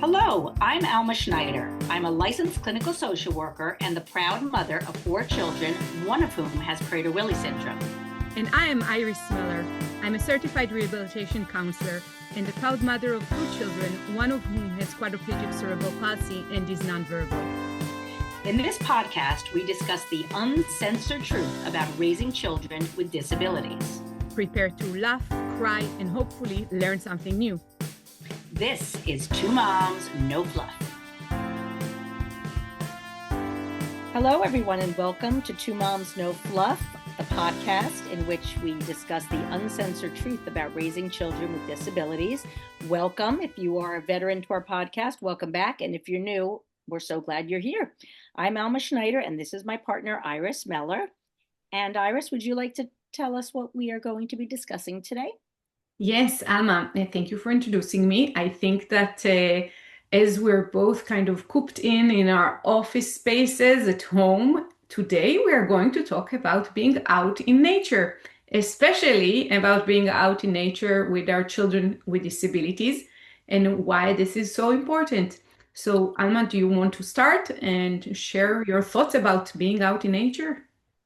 Hello, I'm Alma Schneider. I'm a licensed clinical social worker and the proud mother of 4 children, one of whom has Prader-Willi syndrome. And I am Iris Miller. I'm a certified rehabilitation counselor and the proud mother of 2 children, one of whom has quadriplegic cerebral palsy and is nonverbal. In this podcast, we discuss the uncensored truth about raising children with disabilities. Prepare to laugh, cry, and hopefully learn something new. This is Two Moms, No Fluff. Hello, everyone, and welcome to Two Moms, No Fluff, the podcast in which we discuss the uncensored truth about raising children with disabilities. Welcome. If you are a veteran to our podcast, welcome back. And if you're new, we're so glad you're here. I'm Alma Schneider, and this is my partner, Iris Meller. And Iris, would you like to tell us what we are going to be discussing today? Yes, Alma, thank you for introducing me. I think that as we're both kind of cooped in our office spaces at home, today we are going to talk about being out in nature, especially about being out in nature with our children with disabilities and why this is so important. So, Alma, do you want to start and share your thoughts about being out in nature?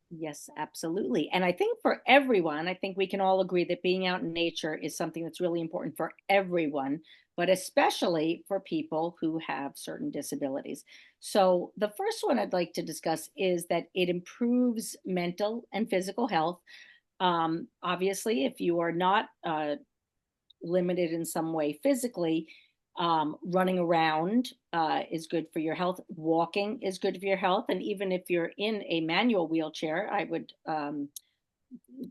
Yes, absolutely. And I think for everyone, I think we can all agree that being out in nature is something that's really important for everyone, but especially for people who have certain disabilities. So, the first one I'd like to discuss is that it improves mental and physical health. Obviously, if you are not limited in some way physically, running around is good for your health. Walking is good for your health. And even if you're in a manual wheelchair, I would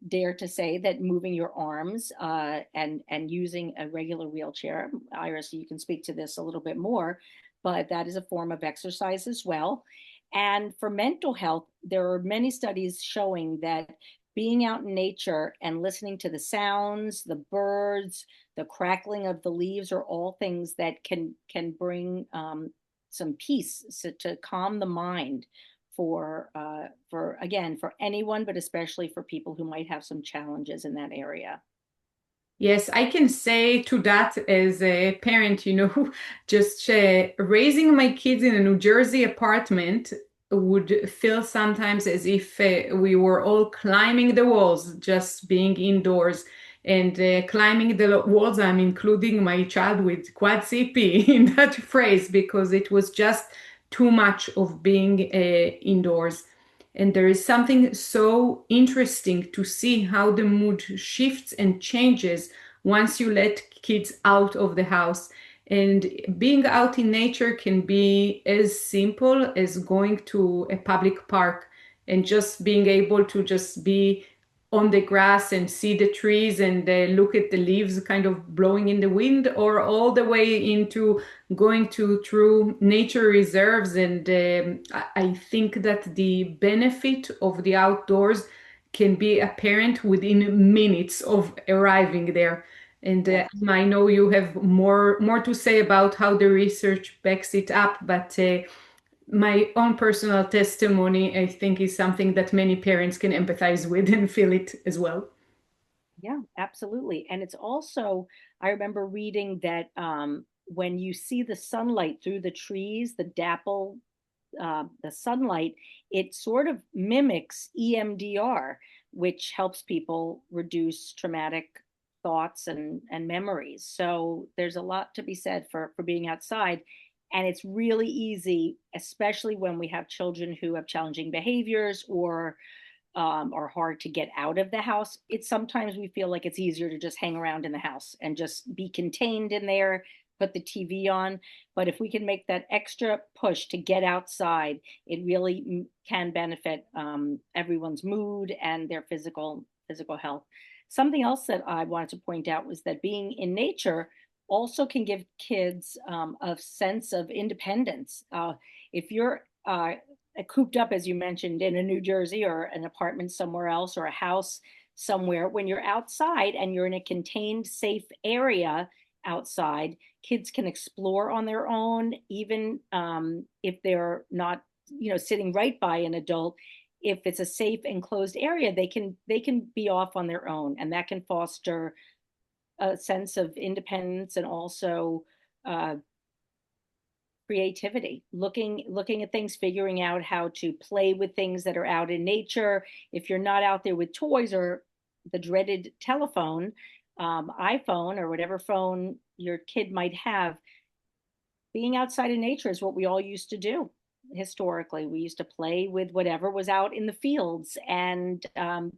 dare to say that moving your arms and using a regular wheelchair, Iris, you can speak to this a little bit more, but that is a form of exercise as well. And for mental health, there are many studies showing that being out in nature and listening to the sounds, the birds, the crackling of the leaves are all things that can bring some peace, so to calm the mind for again for anyone, but especially for people who might have some challenges in that area. Yes, I can say to that as a parent, just raising my kids in a New Jersey apartment would feel sometimes as if we were all climbing the walls, just being indoors and climbing the walls. I'm including my child with quad CP in that phrase because it was just too much of being indoors. And there is something so interesting to see how the mood shifts and changes once you let kids out of the house. And being out in nature can be as simple as going to a public park and just being able to just be on the grass and see the trees and look at the leaves kind of blowing in the wind, or all the way into going to true nature reserves. And I think that the benefit of the outdoors can be apparent within minutes of arriving there. And I know you have more to say about how the research backs it up, but my own personal testimony, I think, is something that many parents can empathize with and feel it as well. Yeah, absolutely. And it's also, I remember reading that when you see the sunlight through the trees, the sunlight, it sort of mimics EMDR, which helps people reduce traumatic thoughts and memories. So there's a lot to be said for being outside. And it's really easy, especially when we have children who have challenging behaviors or are hard to get out of the house. It's sometimes we feel like it's easier to just hang around in the house and just be contained in there, put the TV on. But if we can make that extra push to get outside, it really can benefit everyone's mood and their physical health. Something else that I wanted to point out was that being in nature also can give kids a sense of independence. If you're cooped up, as you mentioned, in a New Jersey or an apartment somewhere else or a house somewhere, when you're outside and you're in a contained, safe area outside, kids can explore on their own, even if they're not, sitting right by an adult. If it's a safe enclosed area, they can be off on their own, and that can foster a sense of independence and also uh, creativity, looking at things, figuring out how to play with things that are out in nature. If you're not out there with toys or the dreaded telephone, iPhone, or whatever phone your kid might have, being outside in nature is what we all used to do historically. We used to play with whatever was out in the fields, and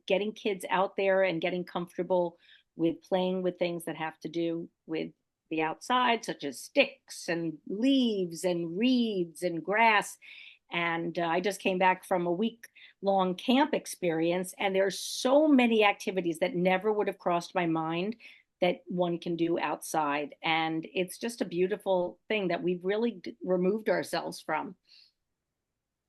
getting kids out there and getting comfortable with playing with things that have to do with the outside, such as sticks and leaves and reeds and grass. And I just came back from a week long camp experience, and there's so many activities that never would have crossed my mind that one can do outside. And it's just a beautiful thing that we've really removed ourselves from.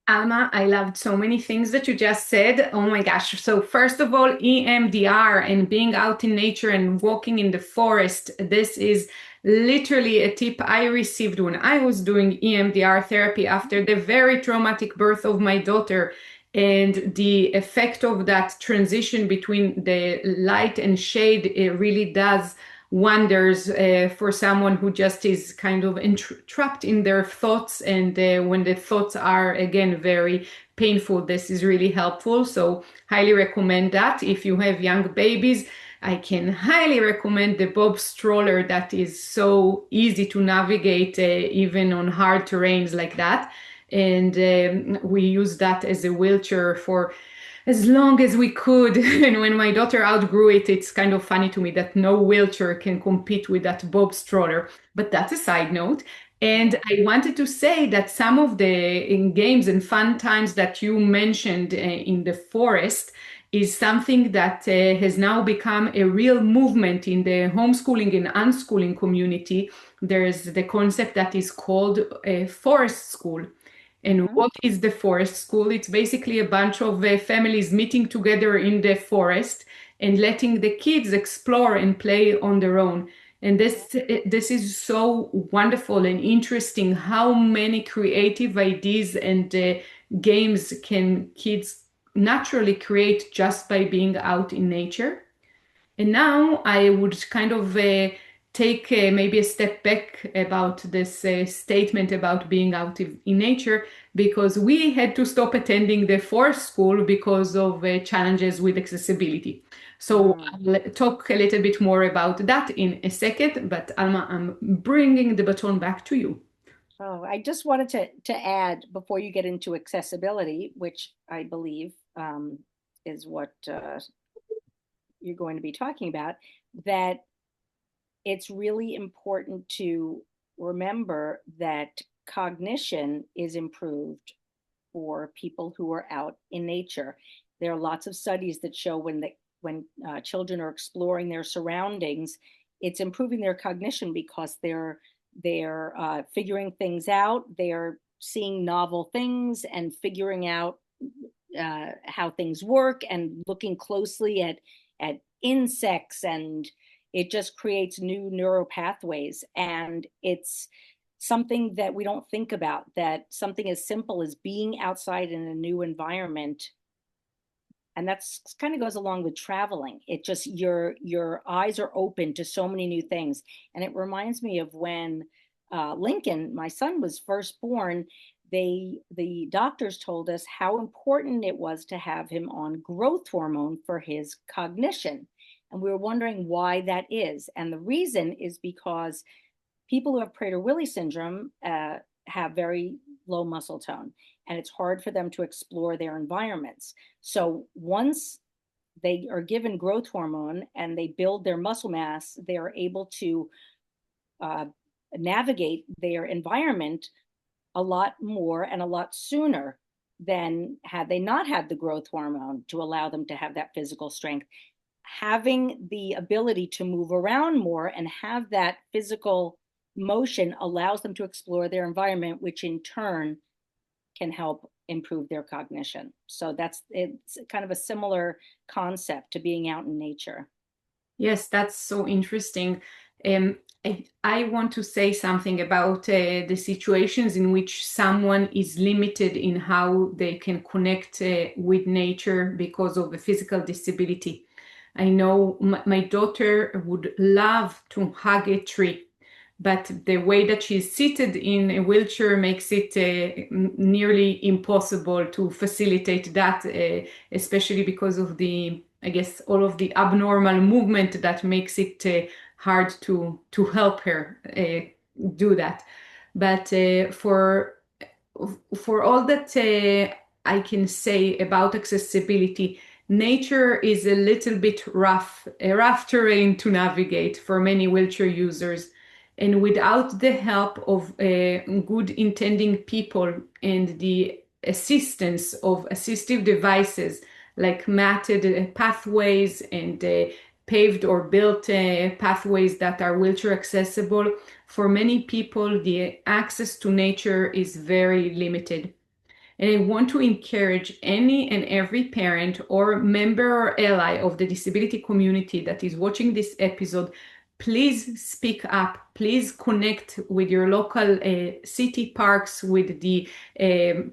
Alma, I loved so many things that you just said. Oh my gosh. So, first of all, EMDR and being out in nature and walking in the forest, this is literally a tip I received when I was doing EMDR therapy after the very traumatic birth of my daughter. And the effect of that transition between the light and shade, it really does wonders for someone who just is kind of trapped in their thoughts. And when the thoughts are, again, very painful, this is really helpful. So, highly recommend that. If you have young babies, I can highly recommend the Bob stroller that is so easy to navigate, even on hard terrains like that. And we use that as a wheelchair for as long as we could. And when my daughter outgrew it, it's kind of funny to me that no wheelchair can compete with that Bob stroller. But that's a side note. And Yeah. I wanted to say that some of the games and fun times that you mentioned in the forest is something that has now become a real movement in the homeschooling and unschooling community. There's the concept that is called a forest school. And Mm-hmm. what is the forest school? It's basically a bunch of families meeting together in the forest and letting the kids explore and play on their own. And this is so wonderful and interesting how many creative ideas and games can kids naturally create just by being out in nature. And now I would kind of take maybe a step back about this statement about being out in nature, because we had to stop attending the forest school because of challenges with accessibility. So Mm. I'll talk a little bit more about that in a second, but Alma, I'm bringing the baton back to you. Oh, I just wanted to add before you get into accessibility, which I believe is what you're going to be talking about, that it's really important to remember that cognition is improved for people who are out in nature. There are lots of studies that show when children are exploring their surroundings, it's improving their cognition because they're figuring things out. They're seeing novel things and figuring out how things work and looking closely at insects, and it just creates new neural pathways. And it's something that we don't think about, that something as simple as being outside in a new environment, and that's kind of goes along with traveling. It just your eyes are open to so many new things. And it reminds me of when Lincoln, my son, was first born. The doctors told us how important it was to have him on growth hormone for his cognition, and we were wondering why that is. And the reason is because people who have Prader-Willi syndrome have very low muscle tone, and it's hard for them to explore their environments. So once they are given growth hormone and they build their muscle mass, they are able to uh, navigate their environment a lot more and a lot sooner than had they not had the growth hormone to allow them to have that physical strength. Having the ability to move around more and have that physical motion allows them to explore their environment, which in turn can help improve their cognition. So it's kind of a similar concept to being out in nature. Yes, that's so interesting. I want to say something about the situations in which someone is limited in how they can connect with nature because of a physical disability. I know my daughter would love to hug a tree, but the way that she's seated in a wheelchair makes it nearly impossible to facilitate that, especially because of the, I guess, all of the abnormal movement that makes it hard to help her do that. But for all that I can say about accessibility, nature is a little bit rough, a rough terrain to navigate for many wheelchair users. And without the help of good intending people and the assistance of assistive devices like matted pathways and paved or built pathways that are wheelchair accessible, for many people, the access to nature is very limited. And I want to encourage any and every parent or member or ally of the disability community that is watching this episode, please speak up. Please connect with your local city parks, with the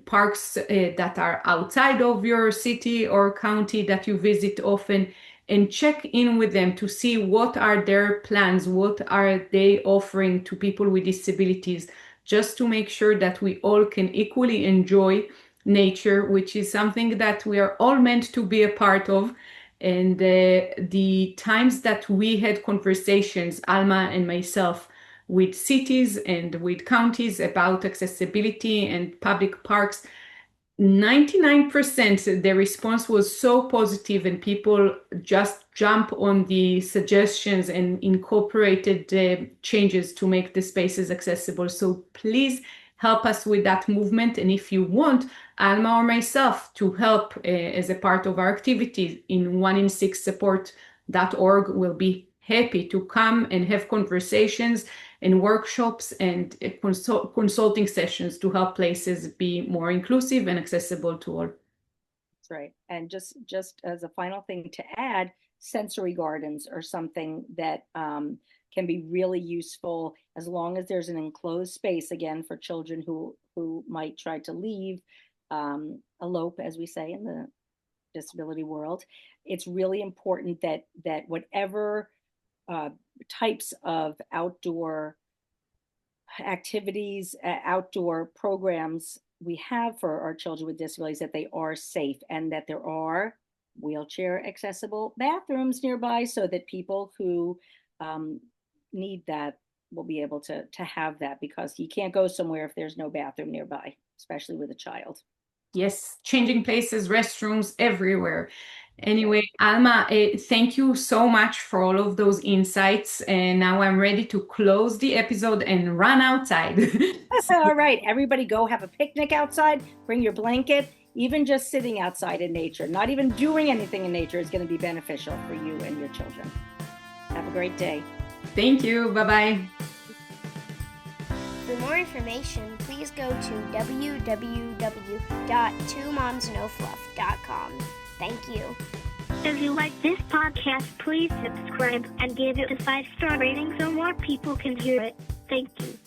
parks that are outside of your city or county that you visit often, and check in with them to see what are their plans, what are they offering to people with disabilities, just to make sure that we all can equally enjoy nature, which is something that we are all meant to be a part of. And the times that we had conversations, Alma and myself, with cities and with counties about accessibility and public parks, 99% the response was so positive, and people just jump on the suggestions and incorporated changes to make the spaces accessible. So please help us with that movement. And if you want Alma or myself to help as a part of our activities in 1in6support.org, we'll be happy to come and have conversations and workshops and consulting sessions to help places be more inclusive and accessible to all. That's right. And just as a final thing to add, sensory gardens are something that can be really useful as long as there's an enclosed space, again, for children who might try to leave, elope, as we say in the disability world. It's really important that whatever types of outdoor activities, outdoor programs we have for our children with disabilities, that they are safe and that there are wheelchair accessible bathrooms nearby, so that people who need that will be able to have that, because you can't go somewhere if there's no bathroom nearby, especially with a child. Yes, changing places, restrooms everywhere. Anyway, Alma, thank you so much for all of those insights. And now I'm ready to close the episode and run outside. All right, everybody go have a picnic outside, bring your blanket. Even just sitting outside in nature, not even doing anything in nature, is going to be beneficial for you and your children. Have a great day. Thank you. Bye-bye. For more information, please go to www.twomomsnofluff.com. Thank you. If you like this podcast, please subscribe and give it a 5-star rating so more people can hear it. Thank you.